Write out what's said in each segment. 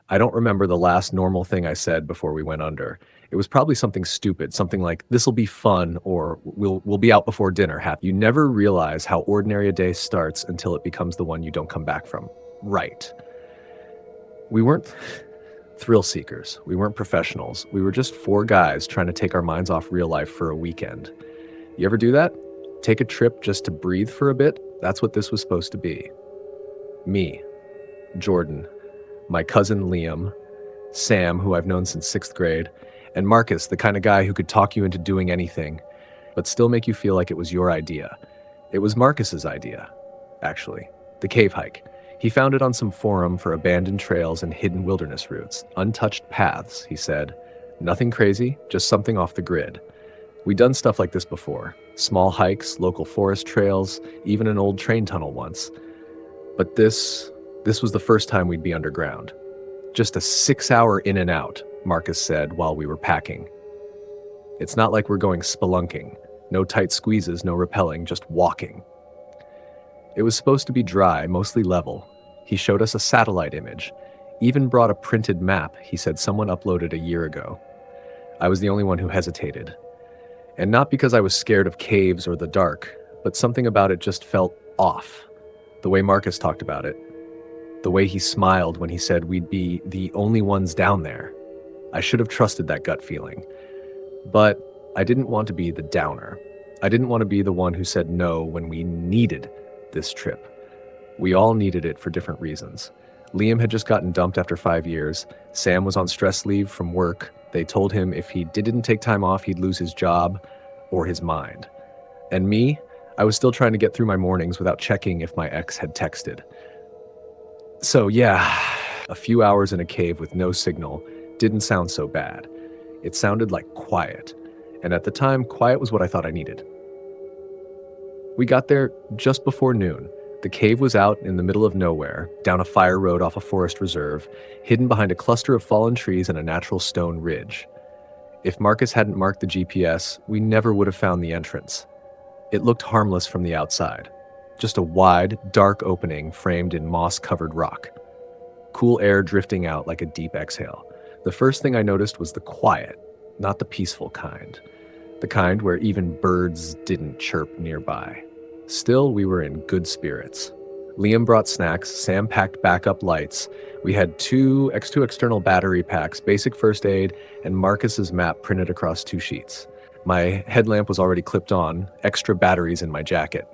I don't remember the last normal thing I said before we went under. It was probably something stupid, something like, this'll be fun, or we'll be out before dinner. You never realize how ordinary a day starts until it becomes the one you don't come back from. Right. We weren't thrill seekers. We weren't professionals. We were just four guys trying to take our minds off real life for a weekend. You ever do that? Take a trip just to breathe for a bit? That's what this was supposed to be. Me, Jordan, my cousin Liam, Sam, who I've known since 6th grade, and Marcus, the kind of guy who could talk you into doing anything, but still make you feel like it was your idea. It was Marcus's idea, actually. The cave hike. He found it on some forum for abandoned trails and hidden wilderness routes. Untouched paths, he said. Nothing crazy, just something off the grid. We'd done stuff like this before. Small hikes, local forest trails, even an old train tunnel once. But this was the first time we'd be underground. Just a 6-hour in and out, Marcus said while we were packing. It's not like we're going spelunking. No tight squeezes, no rappelling, just walking. It was supposed to be dry, mostly level. He showed us a satellite image, even brought a printed map he said someone uploaded a year ago. I was the only one who hesitated. And not because I was scared of caves or the dark, but something about it just felt off. The way Marcus talked about it. The way he smiled when he said we'd be the only ones down there. I should have trusted that gut feeling. But I didn't want to be the downer. I didn't want to be the one who said no when we needed this trip. We all needed it for different reasons. Liam had just gotten dumped after 5 years. Sam was on stress leave from work. They told him if he didn't take time off, he'd lose his job or his mind. And me, I was still trying to get through my mornings without checking if my ex had texted. So yeah, a few hours in a cave with no signal didn't sound so bad. It sounded like quiet. And at the time, quiet was what I thought I needed. We got there just before noon. The cave was out in the middle of nowhere, down a fire road off a forest reserve, hidden behind a cluster of fallen trees and a natural stone ridge. If Marcus hadn't marked the GPS, we never would have found the entrance. It looked harmless from the outside. Just a wide, dark opening framed in moss-covered rock. Cool air drifting out like a deep exhale. The first thing I noticed was the quiet, not the peaceful kind. The kind where even birds didn't chirp nearby. Still, we were in good spirits. Liam brought snacks, Sam packed backup lights. We had two external battery packs, basic first aid, and Marcus's map printed across 2 sheets. My headlamp was already clipped on, extra batteries in my jacket.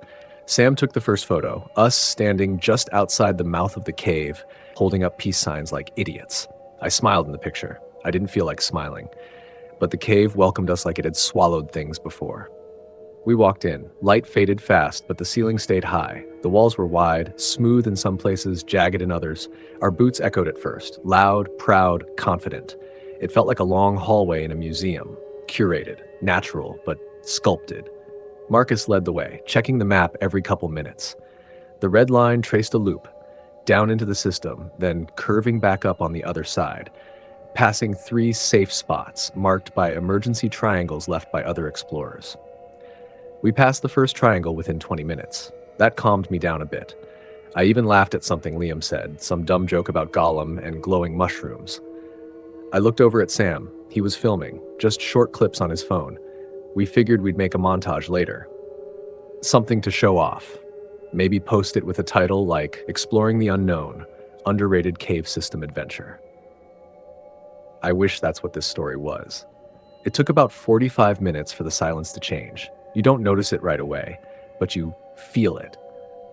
Sam took the first photo, us standing just outside the mouth of the cave, holding up peace signs like idiots. I smiled in the picture. I didn't feel like smiling. But the cave welcomed us like it had swallowed things before. We walked in. Light faded fast, but the ceiling stayed high. The walls were wide, smooth in some places, jagged in others. Our boots echoed at first, loud, proud, confident. It felt like a long hallway in a museum, curated, natural, but sculpted. Marcus led the way, checking the map every couple minutes. The red line traced a loop, down into the system, then curving back up on the other side, passing 3 safe spots marked by emergency triangles left by other explorers. We passed the first triangle within 20 minutes. That calmed me down a bit. I even laughed at something Liam said, some dumb joke about Gollum and glowing mushrooms. I looked over at Sam. He was filming, just short clips on his phone. We figured we'd make a montage later. Something to show off. Maybe post it with a title like Exploring the Unknown, Underrated Cave System Adventure. I wish that's what this story was. It took about 45 minutes for the silence to change. You don't notice it right away, but you feel it.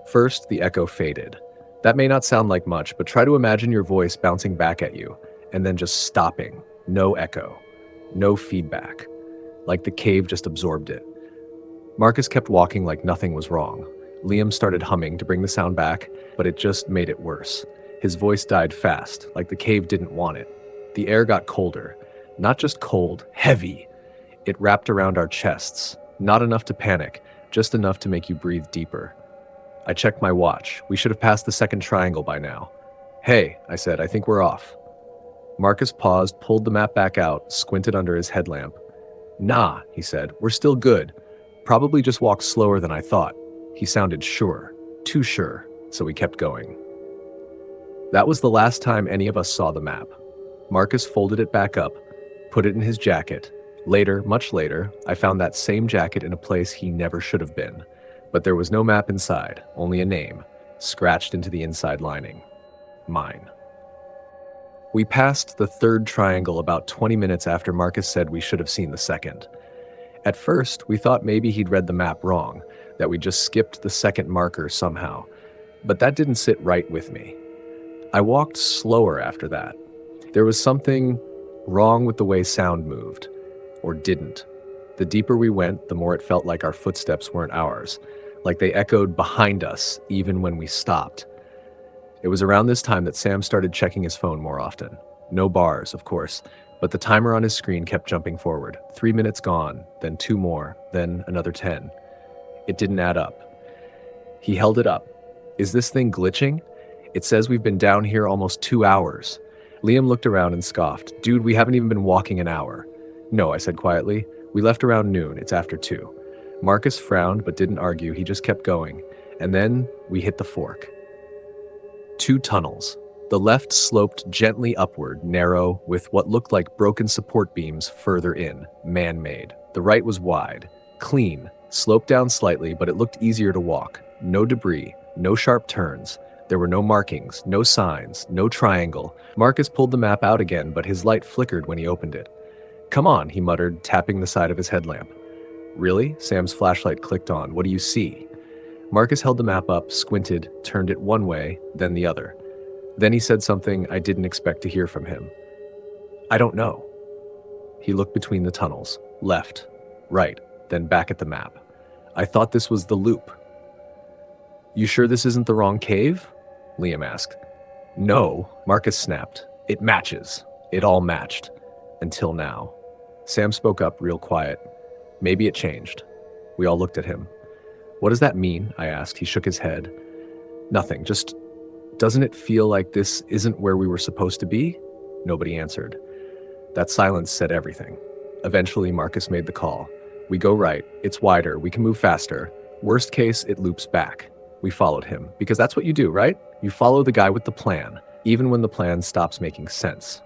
First, the echo faded. That may not sound like much, but try to imagine your voice bouncing back at you, and then just stopping. No echo. No feedback. Like the cave just absorbed it. Marcus kept walking like nothing was wrong. Liam started humming to bring the sound back, but it just made it worse. His voice died fast, like the cave didn't want it. The air got colder. Not just cold, heavy. It wrapped around our chests. Not enough to panic, just enough to make you breathe deeper. I checked my watch. We should have passed the second triangle by now. Hey, I said, I think we're off. Marcus paused, pulled the map back out, squinted under his headlamp. Nah, he said, we're still good. Probably just walked slower than I thought. He sounded sure, too sure, so we kept going. That was the last time any of us saw the map. Marcus folded it back up, put it in his jacket. Later, much later, I found that same jacket in a place he never should have been. But there was no map inside, only a name, scratched into the inside lining. Mine. We passed the third triangle about 20 minutes after Marcus said we should have seen the second. At first, we thought maybe he'd read the map wrong, that we just skipped the second marker somehow. But that didn't sit right with me. I walked slower after that. There was something wrong with the way sound moved, or didn't. The deeper we went, the more it felt like our footsteps weren't ours, like they echoed behind us even when we stopped. It was around this time that Sam started checking his phone more often. No bars, of course, but the timer on his screen kept jumping forward. 3 minutes gone, then 2 more, then another 10. It didn't add up. He held it up. Is this thing glitching? It says we've been down here almost 2 hours. Liam looked around and scoffed. Dude, we haven't even been walking an hour. No, I said quietly. We left around noon. It's after 2. Marcus frowned but didn't argue. He just kept going. And then we hit the fork. 2 tunnels. The left sloped gently upward, narrow, with what looked like broken support beams further in, man-made. The right was wide, clean, sloped down slightly, but it looked easier to walk. No debris, no sharp turns. There were no markings, no signs, no triangle. Marcus pulled the map out again, but his light flickered when he opened it. Come on, he muttered, tapping the side of his headlamp. Really? Sam's flashlight clicked on. What do you see? Marcus held the map up, squinted, turned it one way, then the other. Then he said something I didn't expect to hear from him. I don't know. He looked between the tunnels, left, right, then back at the map. I thought this was the loop. You sure this isn't the wrong cave? Liam asked. No, Marcus snapped. It matches. It all matched. Until now. Sam spoke up real quiet. Maybe it changed. We all looked at him. What does that mean? I asked. He shook his head. Nothing, just, doesn't it feel like this isn't where we were supposed to be? Nobody answered. That silence said everything. Eventually, Marcus made the call. We go right. It's wider. We can move faster. Worst case, it loops back. We followed him, because that's what you do, right? You follow the guy with the plan, even when the plan stops making sense.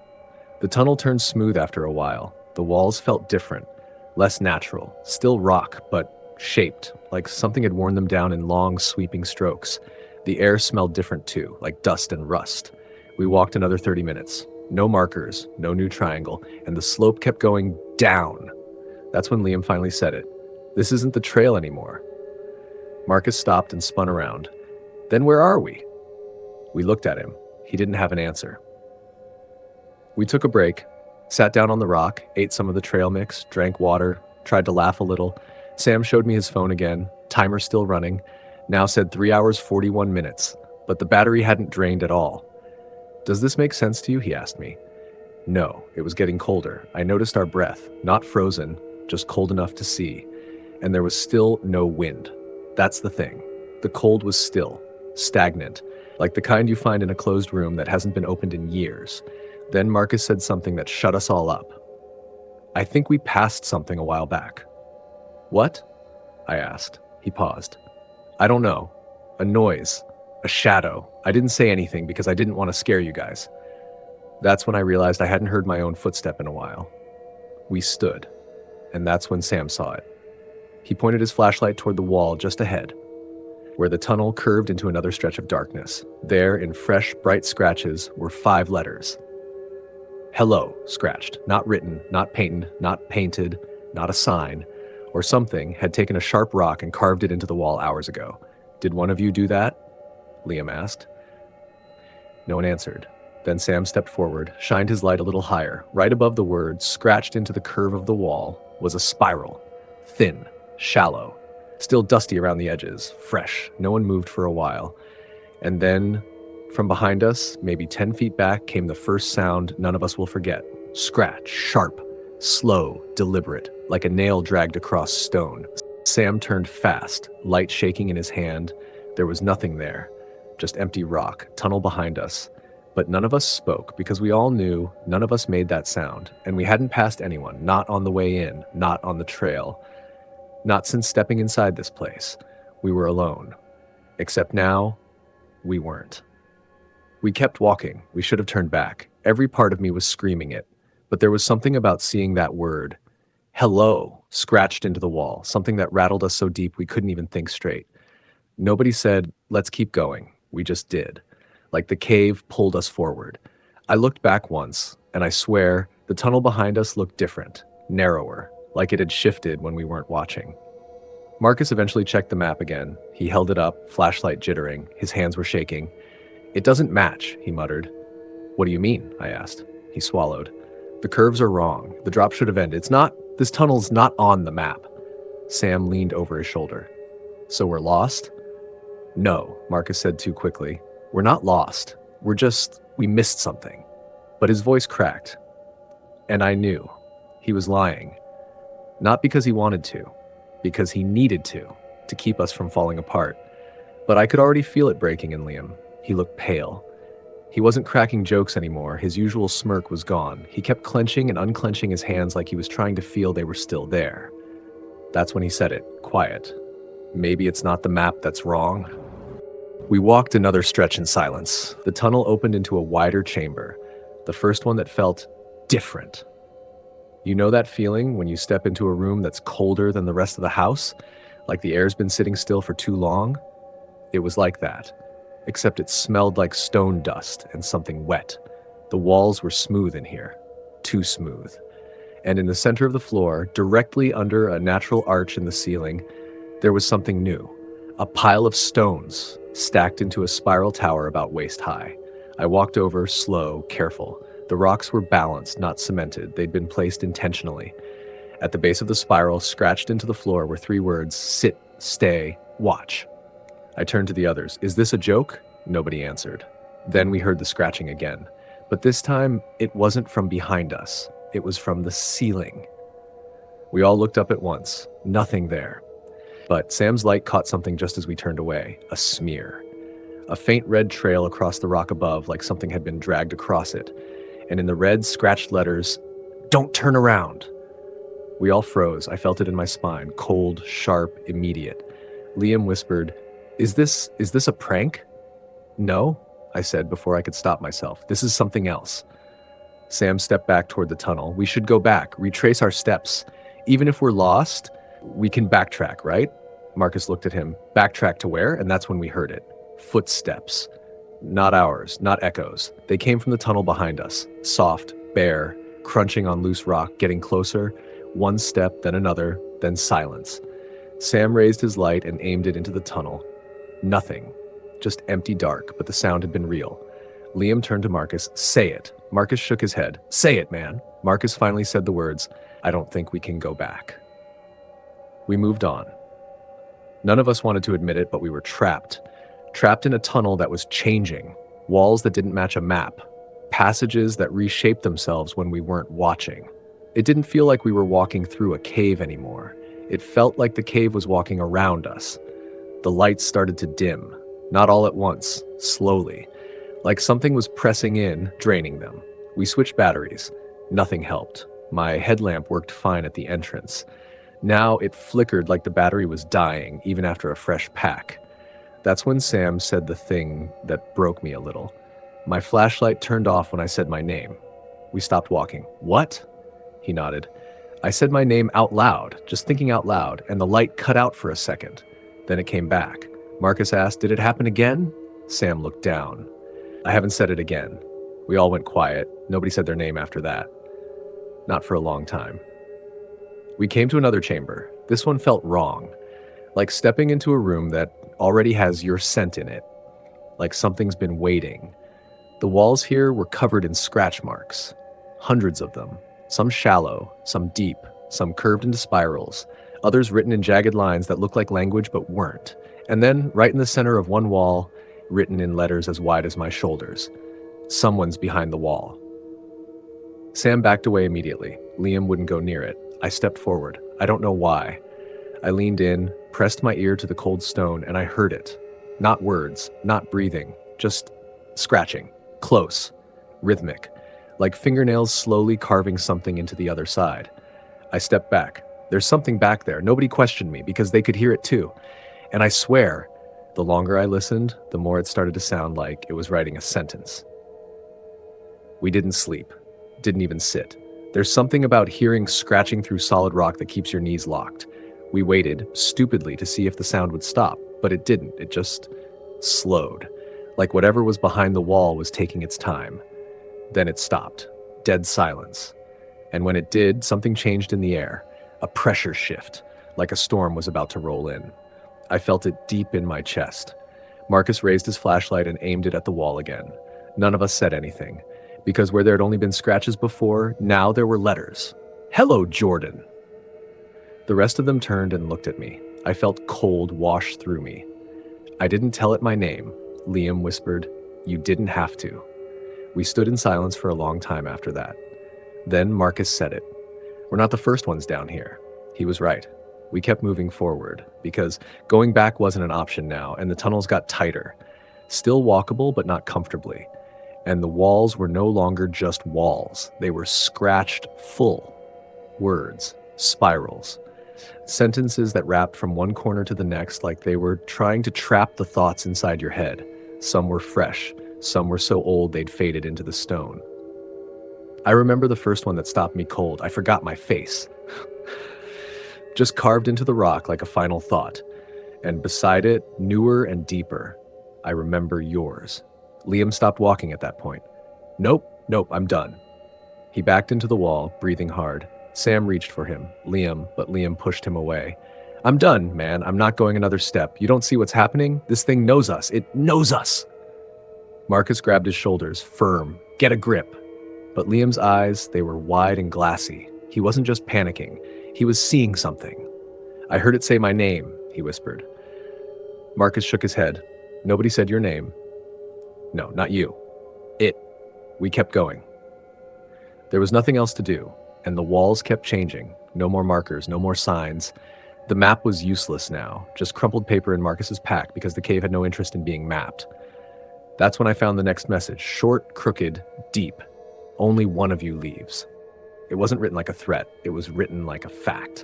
The tunnel turned smooth after a while. The walls felt different, less natural, still rock, but shaped, like something had worn them down in long, sweeping strokes. The air smelled different too, like dust and rust. We walked another 30 minutes. No markers, no new triangle, and the slope kept going down. That's when Liam finally said it. This isn't the trail anymore. Marcus stopped and spun around. Then where are we? We looked at him. He didn't have an answer. We took a break, sat down on the rock, ate some of the trail mix, drank water, tried to laugh a little. Sam showed me his phone again, timer still running, now said 3 hours 41 minutes, but the battery hadn't drained at all. Does this make sense to you? He asked me. No, it was getting colder. I noticed our breath, not frozen, just cold enough to see, and there was still no wind. That's the thing. The cold was still, stagnant, like the kind you find in a closed room that hasn't been opened in years. Then Marcus said something that shut us all up. I think we passed something a while back. What? I asked. He paused. I don't know. A noise. A shadow. I didn't say anything because I didn't want to scare you guys. That's when I realized I hadn't heard my own footstep in a while. We stood, and that's when Sam saw it. He pointed his flashlight toward the wall just ahead, where the tunnel curved into another stretch of darkness. There, in fresh, bright scratches, were 5 letters. Hello, scratched, not written, not painted, not a sign, or something had taken a sharp rock and carved it into the wall hours ago. Did one of you do that? Liam asked. No one answered. Then Sam stepped forward, shined his light a little higher. Right above the words, scratched into the curve of the wall, was a spiral. Thin, shallow, still dusty around the edges, fresh. No one moved for a while. And then, from behind us, maybe 10 feet back, came the first sound none of us will forget. Scratch, sharp, slow, deliberate, like a nail dragged across stone. Sam turned fast, light shaking in his hand. There was nothing there, just empty rock, tunnel behind us. But none of us spoke because we all knew none of us made that sound, and we hadn't passed anyone, not on the way in, not on the trail. Not since stepping inside this place. We were alone. Except now, we weren't. We kept walking. We should have turned back. Every part of me was screaming it. But there was something about seeing that word, hello, scratched into the wall, something that rattled us so deep we couldn't even think straight. Nobody said, let's keep going. We just did. Like the cave pulled us forward. I looked back once, and I swear the tunnel behind us looked different, narrower, like it had shifted when we weren't watching. Marcus eventually checked the map again. He held it up, flashlight jittering. His hands were shaking. It doesn't match, he muttered. What do you mean? I asked. He swallowed. The curves are wrong. The drop should have ended. This tunnel's not on the map. Sam leaned over his shoulder. So we're lost? No, Marcus said too quickly. We're not lost. We missed something. But his voice cracked. And I knew. He was lying. Not because he wanted to, because he needed to keep us from falling apart. But I could already feel it breaking in Liam. He looked pale. He wasn't cracking jokes anymore. His usual smirk was gone. He kept clenching and unclenching his hands like he was trying to feel they were still there. That's when he said it, quiet. Maybe it's not the map that's wrong. We walked another stretch in silence. The tunnel opened into a wider chamber, the first one that felt different. You know that feeling when you step into a room that's colder than the rest of the house? Like the air's been sitting still for too long? It was like that, except it smelled like stone dust and something wet. The walls were smooth in here, too smooth. And in the center of the floor, directly under a natural arch in the ceiling, there was something new. A pile of stones stacked into a spiral tower about waist high. I walked over, slow, careful. The rocks were balanced, not cemented. They'd been placed intentionally. At the base of the spiral, scratched into the floor, were 3 words: sit, stay, watch. I turned to the others. Is this a joke? Nobody answered. Then we heard the scratching again. But this time, it wasn't from behind us. It was from the ceiling. We all looked up at once. Nothing there. But Sam's light caught something just as we turned away. A smear. A faint red trail across the rock above, like something had been dragged across it. And in the red, scratched letters, "Don't turn around." We all froze. I felt it in my spine. Cold, sharp, immediate. Liam whispered, Is this a prank? No, I said before I could stop myself. This is something else. Sam stepped back toward the tunnel. We should go back, retrace our steps. Even if we're lost, we can backtrack, right? Marcus looked at him. Backtrack to where? And that's when we heard it. Footsteps. Not ours, not echoes. They came from the tunnel behind us. Soft, bare, crunching on loose rock, getting closer. One step, then another, then silence. Sam raised his light and aimed it into the tunnel. Nothing. Just empty dark, but the sound had been real. Liam turned to Marcus. Say it. Marcus shook his head. Say it, man. Marcus finally said the words, I don't think we can go back. We moved on. None of us wanted to admit it, but we were trapped. Trapped in a tunnel that was changing. Walls that didn't match a map. Passages that reshaped themselves when we weren't watching. It didn't feel like we were walking through a cave anymore. It felt like the cave was walking around us. The lights started to dim. Not all at once, slowly. Like something was pressing in, draining them. We switched batteries. Nothing helped. My headlamp worked fine at the entrance. Now it flickered like the battery was dying, even after a fresh pack. That's when Sam said the thing that broke me a little. My flashlight turned off when I said my name. We stopped walking. What? He nodded. I said my name out loud, just thinking out loud, and the light cut out for a second. Then it came back. Marcus asked, did it happen again? Sam looked down. I haven't said it again. We all went quiet. Nobody said their name after that. Not for a long time. We came to another chamber. This one felt wrong. Like stepping into a room that already has your scent in it. Like something's been waiting. The walls here were covered in scratch marks. Hundreds of them. Some shallow, some deep, some curved into spirals. Others written in jagged lines that looked like language but weren't. And then, right in the center of one wall, written in letters as wide as my shoulders. Someone's behind the wall. Sam backed away immediately. Liam wouldn't go near it. I stepped forward. I don't know why. I leaned in, pressed my ear to the cold stone, and I heard it. Not words, not breathing, just scratching. Close. Rhythmic. Like fingernails slowly carving something into the other side. I stepped back. There's something back there. Nobody questioned me because they could hear it too. And I swear, The longer I listened, the more it started to sound like it was writing a sentence. We didn't sleep, didn't even sit. There's something about hearing scratching through solid rock that keeps your knees locked. We waited, stupidly, to see if the sound would stop, but it didn't. It just slowed, like whatever was behind the wall was taking its time. Then it stopped. Dead silence. And when it did, something changed in the air. A pressure shift, like a storm was about to roll in. I felt it deep in my chest. Marcus raised his flashlight and aimed it at the wall again. None of us said anything, because where there had only been scratches before, now there were letters. "Hello, Jordan." The rest of them turned and looked at me. I felt cold wash through me. I didn't tell it my name. Liam whispered, "You didn't have to." We stood in silence for a long time after that. Then Marcus said it. "We're not the first ones down here." He was right. We kept moving forward, because going back wasn't an option now, and the tunnels got tighter. Still walkable, but not comfortably. And the walls were no longer just walls. They were scratched full. Words, spirals, sentences that wrapped from one corner to the next like they were trying to trap the thoughts inside your head. Some were fresh, some were so old they'd faded into the stone. I remember the first one that stopped me cold. I forgot my face. Just carved into the rock like a final thought. And beside it, newer and deeper, I remember yours. Liam stopped walking at that point. Nope, I'm done. He backed into the wall, breathing hard. Sam reached for him, but Liam pushed him away. "I'm done, man. I'm not going another step. You don't see what's happening? This thing knows us. It knows us." Marcus grabbed his shoulders, firm. "Get a grip." But Liam's eyes, they were wide and glassy. He wasn't just panicking. He was seeing something. "I heard it say my name," he whispered. Marcus shook his head. "Nobody said your name." "No, not you. It." We kept going. There was nothing else to do, and the walls kept changing. No more markers, no more signs. The map was useless now, just crumpled paper in Marcus's pack because the cave had no interest in being mapped. That's when I found the next message, short, crooked, deep. "Only one of you leaves." It wasn't written like a threat, it was written like a fact.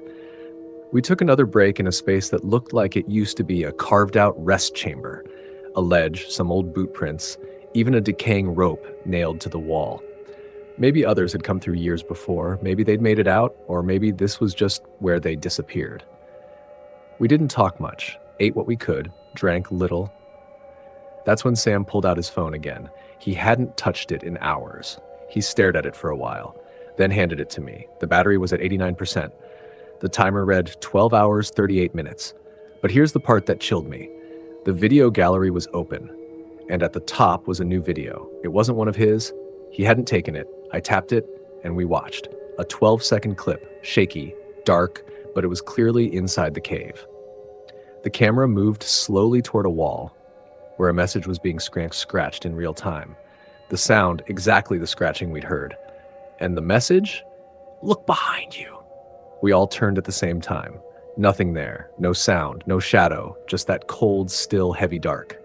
We took another break in a space that looked like it used to be a carved-out rest chamber. A ledge, some old boot prints, even a decaying rope nailed to the wall. Maybe others had come through years before, maybe they'd made it out, or maybe this was just where they disappeared. We didn't talk much, ate what we could, drank little. That's when Sam pulled out his phone again. He hadn't touched it in hours. He stared at it for a while, then handed it to me. The battery was at 89%. The timer read 12 hours, 38 minutes. But here's the part that chilled me. The video gallery was open, and at the top was a new video. It wasn't one of his. He hadn't taken it. I tapped it, and we watched. A 12-second clip, shaky, dark, but it was clearly inside the cave. The camera moved slowly toward a wall, where a message was being scratched in real time. The sound, exactly the scratching we'd heard. And the message? "Look behind you." We all turned at the same time. Nothing there, no sound, no shadow, just that cold, still, heavy dark.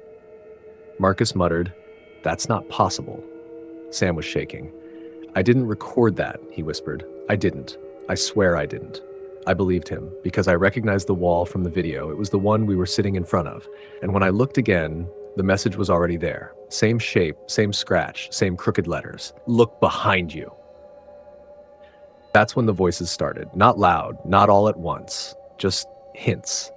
Marcus muttered, "That's not possible." Sam was shaking. "I didn't record that," he whispered. "I didn't. I swear I didn't." I believed him, because I recognized the wall from the video. It was the one we were sitting in front of. And when I looked again, the message was already there. Same shape, same scratch, same crooked letters. "Look behind you." That's when the voices started. Not loud, not all at once. Just hints.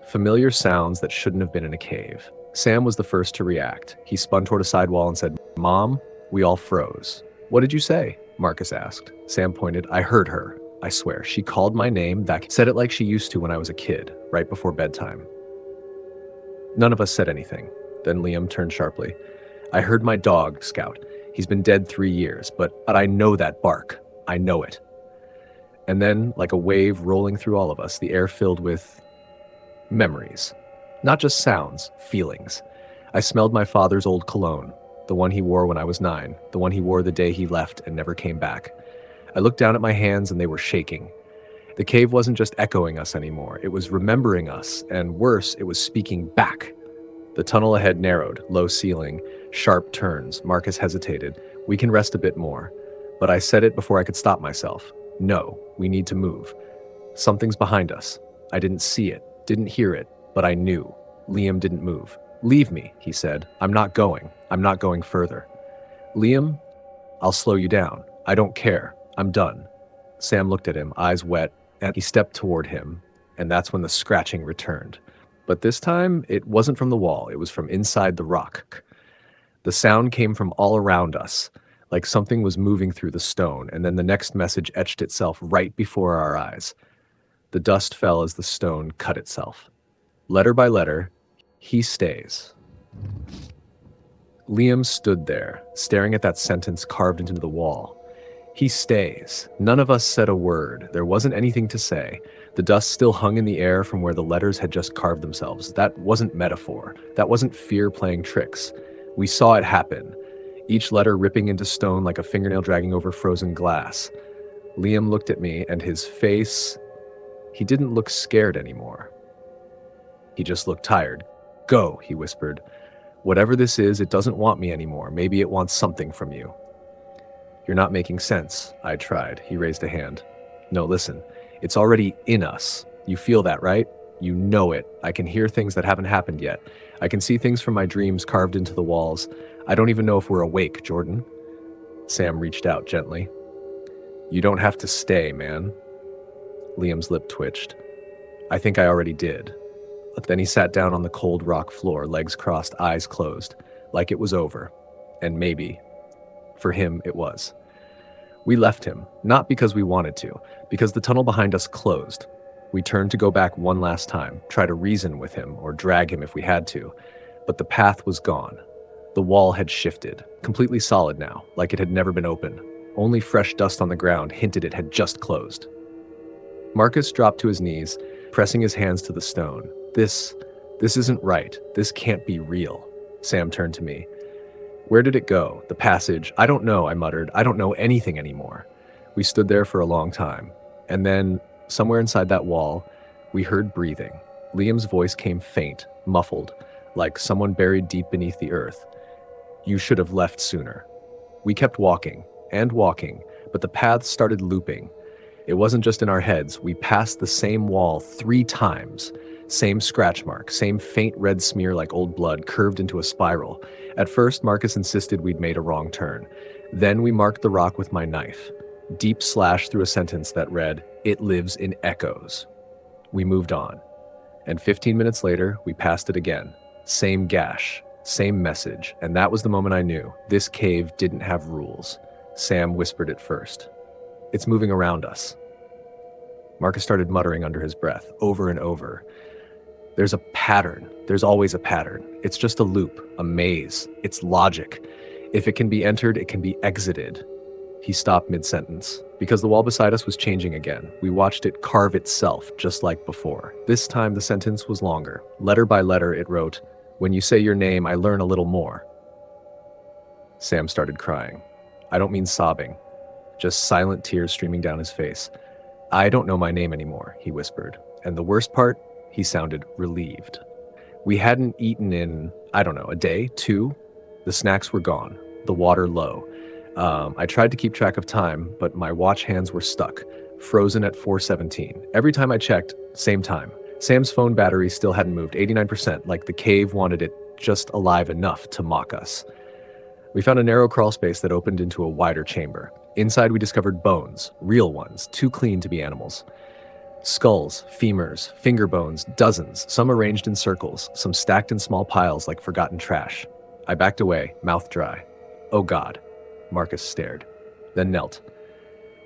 Familiar sounds that shouldn't have been in a cave. Sam was the first to react. He spun toward a side wall and said, "Mom." We all froze. "What did you say?" Marcus asked. Sam pointed. "I heard her. I swear. She called my name, said it like she used to when I was a kid, right before bedtime." None of us said anything. Then Liam turned sharply. "I heard my dog, Scout. He's been dead 3 years, but I know that bark. I know it." And then, like a wave rolling through all of us, the air filled with memories. Not just sounds, feelings. I smelled my father's old cologne, the one he wore when I was 9, the one he wore the day he left and never came back. I looked down at my hands and they were shaking. The cave wasn't just echoing us anymore, it was remembering us, and worse, it was speaking back. The tunnel ahead narrowed, low ceiling, sharp turns. Marcus hesitated. "We can rest a bit more." But I said it before I could stop myself. "No, we need to move. Something's behind us." I didn't see it, didn't hear it, but I knew. Liam didn't move. "Leave me," he said. "I'm not going. I'm not going further." "Liam, I'll slow you down. I don't care. I'm done." Sam looked at him, eyes wet, and he stepped toward him, and that's when the scratching returned. But this time, it wasn't from the wall, it was from inside the rock. The sound came from all around us, like something was moving through the stone, and then the next message etched itself right before our eyes. The dust fell as the stone cut itself. Letter by letter, "He stays." Liam stood there, staring at that sentence carved into the wall. "He stays." None of us said a word. There wasn't anything to say. The dust still hung in the air from where the letters had just carved themselves. That wasn't metaphor. That wasn't fear playing tricks. We saw it happen, each letter ripping into stone like a fingernail dragging over frozen glass. Liam looked at me, and his face, he didn't look scared anymore. He just looked tired. "Go," he whispered. "Whatever this is, it doesn't want me anymore. Maybe it wants something from you." "You're not making sense," I tried. He raised a hand. "No, listen. It's already in us. You feel that, right? You know it. I can hear things that haven't happened yet. I can see things from my dreams carved into the walls. I don't even know if we're awake, Jordan." Sam reached out gently. "You don't have to stay, man." Liam's lip twitched. "I think I already did." But then he sat down on the cold rock floor, legs crossed, eyes closed, like it was over. And maybe, for him, it was. We left him, not because we wanted to, because the tunnel behind us closed. We turned to go back one last time, try to reason with him or drag him if we had to, but the path was gone. The wall had shifted, completely solid now, like it had never been open. Only fresh dust on the ground hinted it had just closed. Marcus dropped to his knees, pressing his hands to the stone. This isn't right. This can't be real." Sam turned to me. "Where did it go? The passage? I don't know," I muttered. "I don't know anything anymore." We stood there for a long time. And then, somewhere inside that wall, we heard breathing. Liam's voice came faint, muffled, like someone buried deep beneath the earth. "You should have left sooner." We kept walking, and walking, but the paths started looping. It wasn't just in our heads. We passed the same wall 3 times. Same scratch mark, same faint red smear like old blood curved into a spiral. At first, Marcus insisted we'd made a wrong turn. Then we marked the rock with my knife. Deep slash through a sentence that read, "It lives in echoes." We moved on. And 15 minutes later, we passed it again. Same gash, same message. And that was the moment I knew this cave didn't have rules. Sam whispered it first. "It's moving around us." Marcus started muttering under his breath, over and over. "There's a pattern. There's always a pattern. It's just a loop, a maze. It's logic. If it can be entered, it can be exited." He stopped mid-sentence, because the wall beside us was changing again. We watched it carve itself, just like before. This time, the sentence was longer. Letter by letter, it wrote, "When you say your name, I learn a little more." Sam started crying. I don't mean sobbing, just silent tears streaming down his face. "I don't know my name anymore," he whispered. And the worst part, he sounded relieved. We hadn't eaten in, I don't know, a day, 2? The snacks were gone, the water low. I tried to keep track of time, but my watch hands were stuck, frozen at 4:17. Every time I checked, same time. Sam's phone battery still hadn't moved, 89%, like the cave wanted it just alive enough to mock us. We found a narrow crawl space that opened into a wider chamber. Inside we discovered bones, real ones, too clean to be animals. Skulls, femurs, finger bones, dozens, some arranged in circles, some stacked in small piles like forgotten trash. I backed away, mouth dry. "Oh God." Marcus stared, then knelt.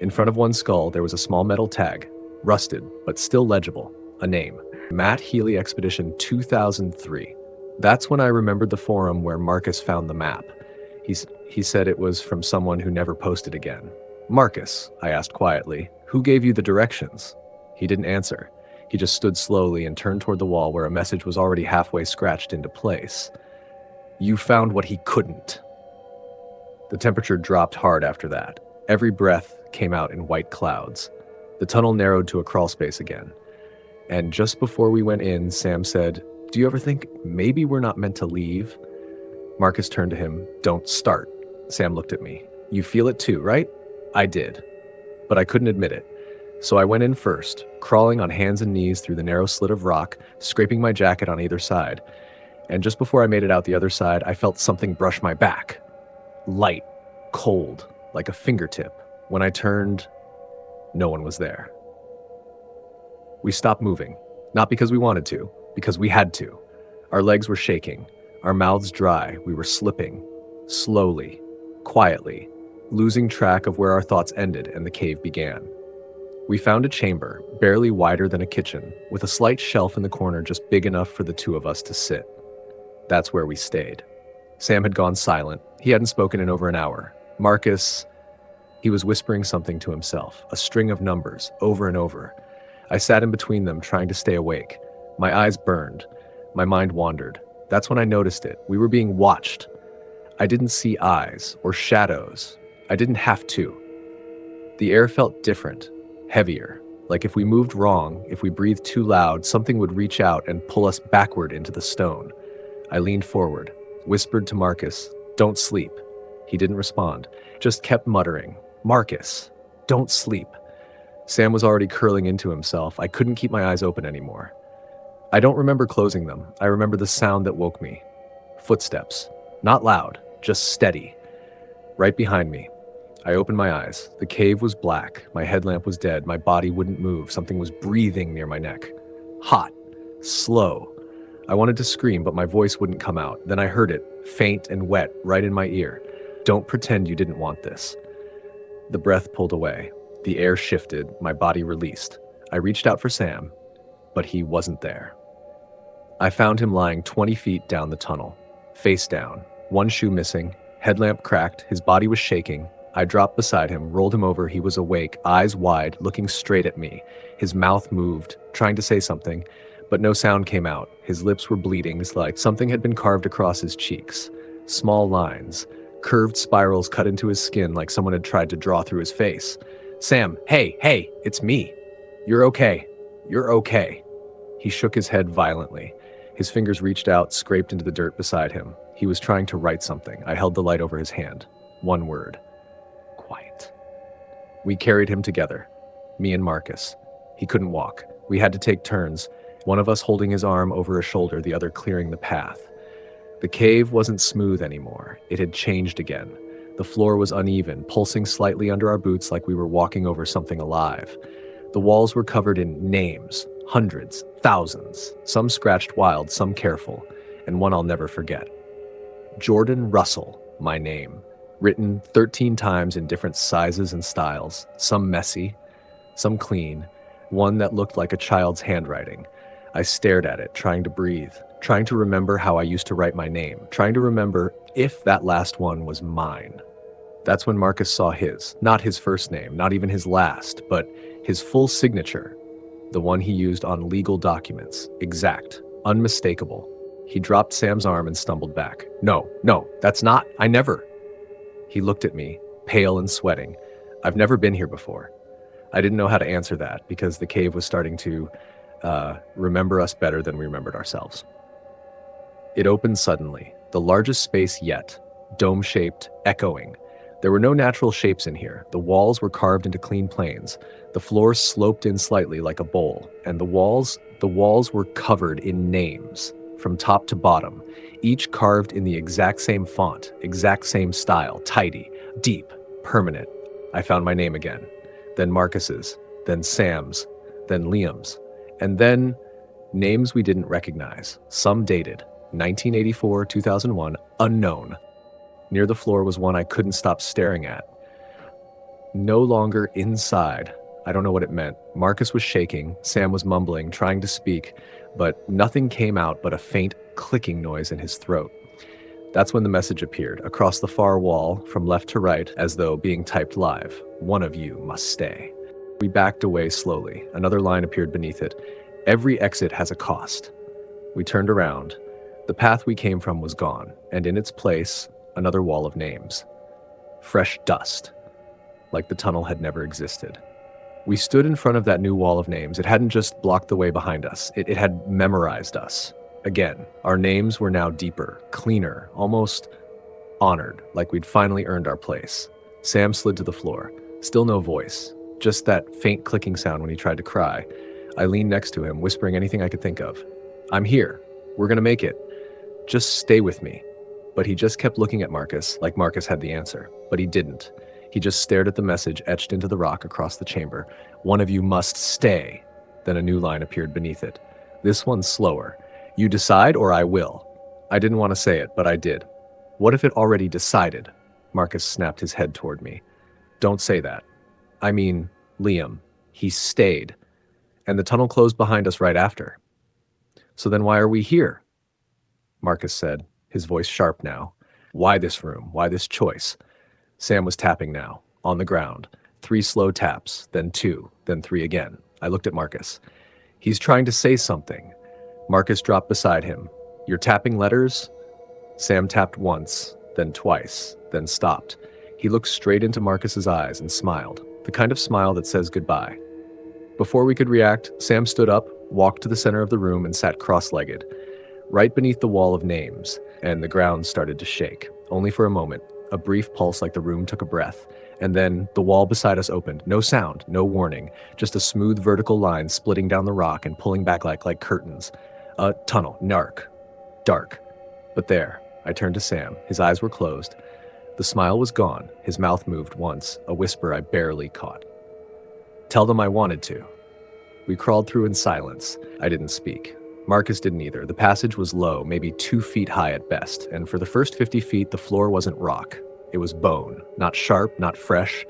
In front of one skull, there was a small metal tag, rusted, but still legible, a name. Matt Healy Expedition 2003. That's when I remembered the forum where Marcus found the map. He said it was from someone who never posted again. "Marcus," I asked quietly, "who gave you the directions?" He didn't answer. He just stood slowly and turned toward the wall where a message was already halfway scratched into place. "You found what he couldn't." The temperature dropped hard after that. Every breath came out in white clouds. The tunnel narrowed to a crawl space again. And just before we went in, Sam said, "Do you ever think maybe we're not meant to leave?" Marcus turned to him. "Don't start." Sam looked at me. "You feel it too, right?" I did, but I couldn't admit it. So I went in first, crawling on hands and knees through the narrow slit of rock, scraping my jacket on either side. And just before I made it out the other side, I felt something brush my back. Light, cold, like a fingertip. When I turned, no one was there. We stopped moving, not because we wanted to, because we had to. Our legs were shaking, our mouths dry, we were slipping, slowly, quietly, losing track of where our thoughts ended and the cave began. We found a chamber, barely wider than a kitchen, with a slight shelf in the corner just big enough for the two of us to sit. That's where we stayed. Sam had gone silent. He hadn't spoken in over an hour. Marcus, he was whispering something to himself, a string of numbers, over and over. I sat in between them, trying to stay awake. My eyes burned. My mind wandered. That's when I noticed it. We were being watched. I didn't see eyes or shadows. I didn't have to. The air felt different, heavier. Like if we moved wrong, if we breathed too loud, something would reach out and pull us backward into the stone. I leaned forward, whispered to Marcus, "Don't sleep." He didn't respond, just kept muttering, "Marcus, don't sleep." Sam was already curling into himself. I couldn't keep my eyes open anymore. I don't remember closing them. I remember the sound that woke me. Footsteps. Not loud, just steady. Right behind me. I opened my eyes. The cave was black. My headlamp was dead. My body wouldn't move. Something was breathing near my neck. Hot. Slow. I wanted to scream, but my voice wouldn't come out. Then I heard it, faint and wet, right in my ear. "Don't pretend you didn't want this." The breath pulled away. The air shifted. My body released. I reached out for Sam, but he wasn't there. I found him lying 20 feet down the tunnel, face down, one shoe missing, headlamp cracked, his body was shaking. I dropped beside him, rolled him over. He was awake, eyes wide, looking straight at me. His mouth moved, trying to say something, but no sound came out. His lips were bleeding, it's like something had been carved across his cheeks. Small lines, curved spirals cut into his skin like someone had tried to draw through his face. "Sam, hey, it's me. You're okay. You're okay." He shook his head violently. His fingers reached out, scraped into the dirt beside him. He was trying to write something. I held the light over his hand. One word. Quiet. We carried him together, me and Marcus. He couldn't walk. We had to take turns, one of us holding his arm over his shoulder, the other clearing the path. The cave wasn't smooth anymore. It had changed again. The floor was uneven, pulsing slightly under our boots like we were walking over something alive. The walls were covered in names, hundreds, thousands, some scratched wild, some careful, and one I'll never forget. Jordan Russell, my name, written 13 times in different sizes and styles, some messy, some clean, one that looked like a child's handwriting. I stared at it, trying to breathe, trying to remember how I used to write my name, trying to remember if that last one was mine. That's when Marcus saw his, not his first name, not even his last, but his full signature, the one he used on legal documents, exact, unmistakable. He dropped Sam's arm and stumbled back. No, that's not, I never. He looked at me, pale and sweating. I've never been here before. I didn't know how to answer that because the cave was starting to remember us better than we remembered ourselves. It opened suddenly, the largest space yet, dome-shaped, echoing. There were no natural shapes in here. The walls were carved into clean planes. The floor sloped in slightly like a bowl, and the walls were covered in names, from top to bottom, each carved in the exact same font, exact same style, tidy, deep, permanent. I found my name again, then Marcus's, then Sam's, then Liam's, and then names we didn't recognize, some dated, 1984, 2001, unknown. Near the floor was one I couldn't stop staring at. No longer inside. I don't know what it meant. Marcus was shaking, Sam was mumbling, trying to speak, but nothing came out but a faint clicking noise in his throat. That's when the message appeared, across the far wall, from left to right, as though being typed live. "One of you must stay." We backed away slowly. Another line appeared beneath it. "Every exit has a cost." We turned around. The path we came from was gone, and in its place, another wall of names. Fresh dust, like the tunnel had never existed. We stood in front of that new wall of names. It hadn't just blocked the way behind us. It had memorized us. Again, our names were now deeper, cleaner, almost honored, like we'd finally earned our place. Sam slid to the floor. Still no voice. Just that faint clicking sound when he tried to cry. I leaned next to him, whispering anything I could think of. I'm here. We're gonna make it. Just stay with me. But he just kept looking at Marcus, like Marcus had the answer. But he didn't. He just stared at the message etched into the rock across the chamber. One of you must stay. Then a new line appeared beneath it. This one's slower. You decide or I will. I didn't want to say it, but I did. What if it already decided? Marcus snapped his head toward me. Don't say that. I mean, Liam. He stayed. And the tunnel closed behind us right after. So then why are we here? Marcus said, his voice sharp now. Why this room? Why this choice? Sam was tapping now, on the ground. 3 slow taps, then 2, then 3 again. I looked at Marcus. He's trying to say something. Marcus dropped beside him. You're tapping letters? Sam tapped once, then twice, then stopped. He looked straight into Marcus's eyes and smiled, the kind of smile that says goodbye. Before we could react, Sam stood up, walked to the center of the room, and sat cross-legged, right beneath the wall of names, and the ground started to shake, only for a moment, a brief pulse like the room took a breath, and then the wall beside us opened, no sound, no warning, just a smooth vertical line splitting down the rock and pulling back like curtains. A tunnel, dark. But there, I turned to Sam, his eyes were closed. The smile was gone, his mouth moved once, a whisper I barely caught. Tell them I wanted to. We crawled through in silence. I didn't speak. Marcus didn't either. The passage was low, maybe 2 feet high at best, and for the first 50 feet, the floor wasn't rock. It was bone, not sharp, not fresh,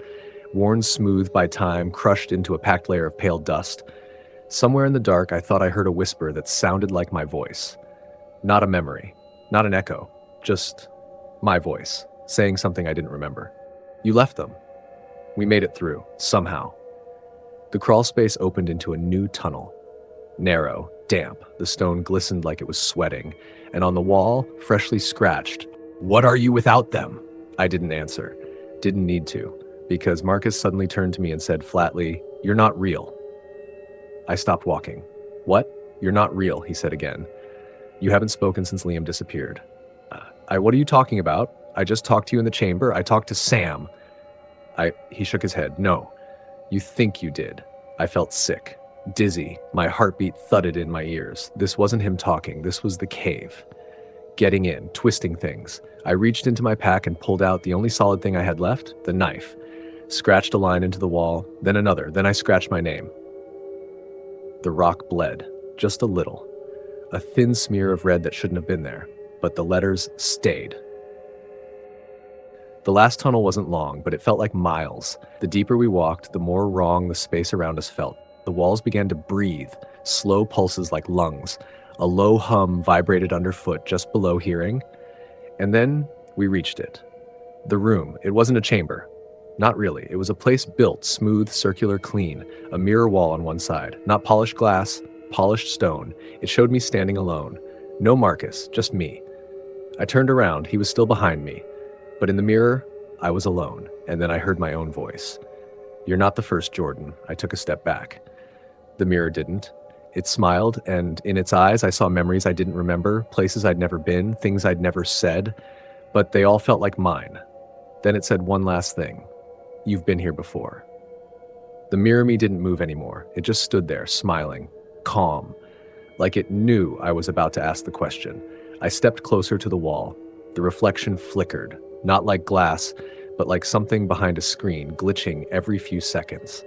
worn smooth by time, crushed into a packed layer of pale dust. Somewhere in the dark, I thought I heard a whisper that sounded like my voice. Not a memory, not an echo, just my voice, saying something I didn't remember. You left them. We made it through, somehow. The crawl space opened into a new tunnel. Narrow, damp, the stone glistened like it was sweating, and on the wall, freshly scratched, "What are you without them?" I didn't answer. Didn't need to, because Marcus suddenly turned to me and said flatly, "You're not real." I stopped walking. "What? You're not real," he said again. "You haven't spoken since Liam disappeared." What are you talking about? I just talked to you in the chamber. I talked to Sam." He shook his head. "No, you think you did." I felt sick, dizzy. My heartbeat thudded in my ears. This wasn't him talking. This was the cave. Getting in, twisting things. I reached into my pack and pulled out the only solid thing I had left, the knife. Scratched a line into the wall, then another, then I scratched my name. The rock bled, just a little. A thin smear of red that shouldn't have been there, but the letters stayed. The last tunnel wasn't long, but it felt like miles. The deeper we walked, the more wrong the space around us felt. The walls began to breathe, slow pulses like lungs. A low hum vibrated underfoot just below hearing. And then we reached it. The room, it wasn't a chamber. Not really. It was a place built, smooth, circular, clean. A mirror wall on one side. Not polished glass, polished stone. It showed me standing alone. No Marcus, just me. I turned around. He was still behind me. But in the mirror, I was alone. And then I heard my own voice. "You're not the first, Jordan." I took a step back. The mirror didn't. It smiled, and in its eyes, I saw memories I didn't remember, places I'd never been, things I'd never said, but they all felt like mine. Then it said one last thing. "You've been here before." The mirror me didn't move anymore. It just stood there, smiling, calm, like it knew I was about to ask the question. I stepped closer to the wall. The reflection flickered, not like glass, but like something behind a screen, glitching every few seconds.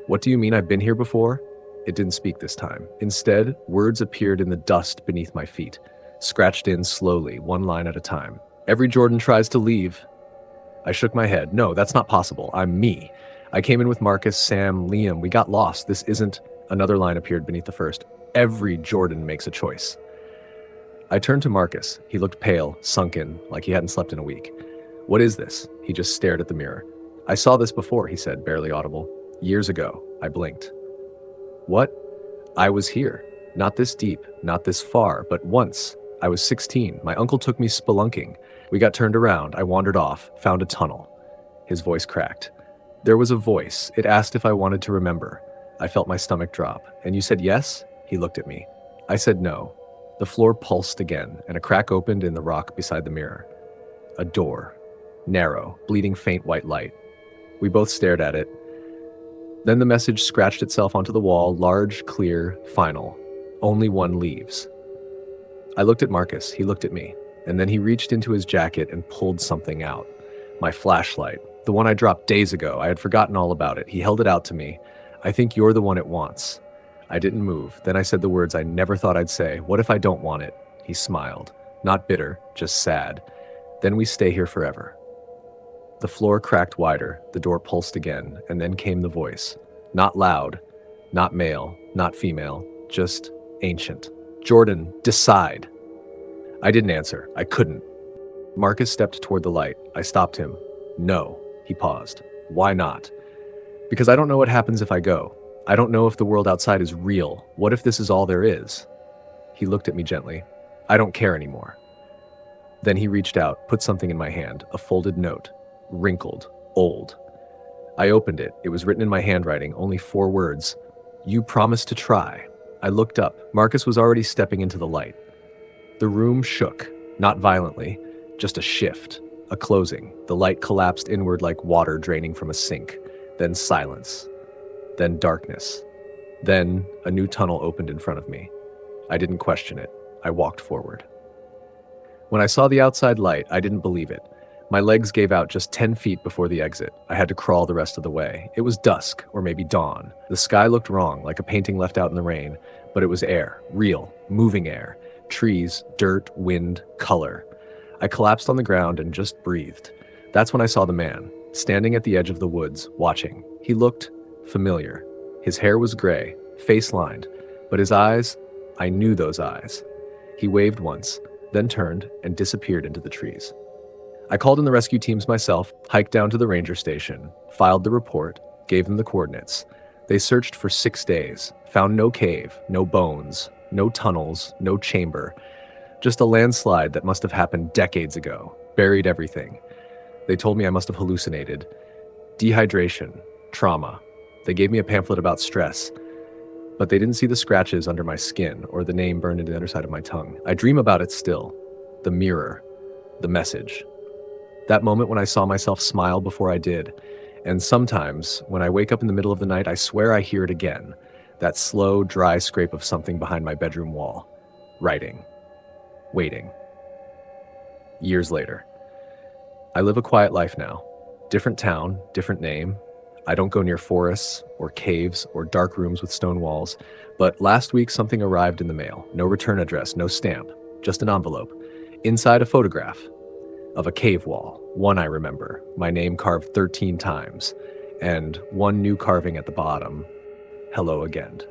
"What do you mean I've been here before?" It didn't speak this time. Instead, words appeared in the dust beneath my feet, scratched in slowly, one line at a time. "Every Jordan tries to leave." I shook my head. "No, that's not possible. I'm me. I came in with Marcus, Sam, Liam. We got lost. This isn't..." Another line appeared beneath the first. "Every Jordan makes a choice." I turned to Marcus. He looked pale, sunken, like he hadn't slept in a week. "What is this?" He just stared at the mirror. "I saw this before," he said, barely audible. "Years ago." I blinked. "What?" "I was here. Not this deep, not this far, but once. I was 16. My uncle took me spelunking. We got turned around. I wandered off, found a tunnel." His voice cracked. "There was a voice. It asked if I wanted to remember." I felt my stomach drop. "And you said yes?" He looked at me. I said no. The floor pulsed again, and a crack opened in the rock beside the mirror. A door. Narrow, bleeding faint white light. We both stared at it. Then the message scratched itself onto the wall, large, clear, final. Only one leaves. I looked at Marcus, he looked at me, and then he reached into his jacket and pulled something out. My flashlight, the one I dropped days ago. I had forgotten all about it. He held it out to me. I think you're the one it wants. I didn't move. Then I said the words I never thought I'd say. What if I don't want it? He smiled. Not bitter, just sad. Then we stay here forever. The floor cracked wider, the door pulsed again, and then came the voice. Not loud, not male, not female, just ancient. Jordan, decide. I didn't answer. I couldn't. Marcus stepped toward the light. I stopped him. No. He paused. Why not? Because I don't know what happens if I go. I don't know if the world outside is real. What if this is all there is? He looked at me gently. I don't care anymore. Then he reached out, put something in my hand, a folded note, wrinkled, old. I opened it. It was written in my handwriting, only 4 words. You promised to try. I looked up. Marcus was already stepping into the light. The room shook, not violently, just a shift, a closing. The light collapsed inward like water draining from a sink. Then silence. Then darkness. Then a new tunnel opened in front of me. I didn't question it. I walked forward. When I saw the outside light, I didn't believe it. My legs gave out just 10 feet before the exit. I had to crawl the rest of the way. It was dusk, or maybe dawn. The sky looked wrong, like a painting left out in the rain, but it was air, real, moving air. Trees, dirt, wind, color. I collapsed on the ground and just breathed. That's when I saw the man, standing at the edge of the woods, watching. He looked familiar. His hair was gray, face-lined, but his eyes, I knew those eyes. He waved once, then turned and disappeared into the trees. I called in the rescue teams myself, hiked down to the ranger station, filed the report, gave them the coordinates. They searched for 6 days, found no cave, no bones, no tunnels, no chamber. Just a landslide that must have happened decades ago, buried everything. They told me I must have hallucinated. Dehydration, trauma. They gave me a pamphlet about stress, but they didn't see the scratches under my skin or the name burned into the underside of my tongue. I dream about it still. The mirror, the message. That moment when I saw myself smile before I did. And sometimes, when I wake up in the middle of the night, I swear I hear it again. That slow, dry scrape of something behind my bedroom wall. Writing. Waiting. Years later. I live a quiet life now. Different town, different name. I don't go near forests or caves or dark rooms with stone walls. But last week something arrived in the mail. No return address, no stamp. Just an envelope. Inside a photograph. Of a cave wall, one I remember, my name carved 13 times, and one new carving at the bottom, hello again.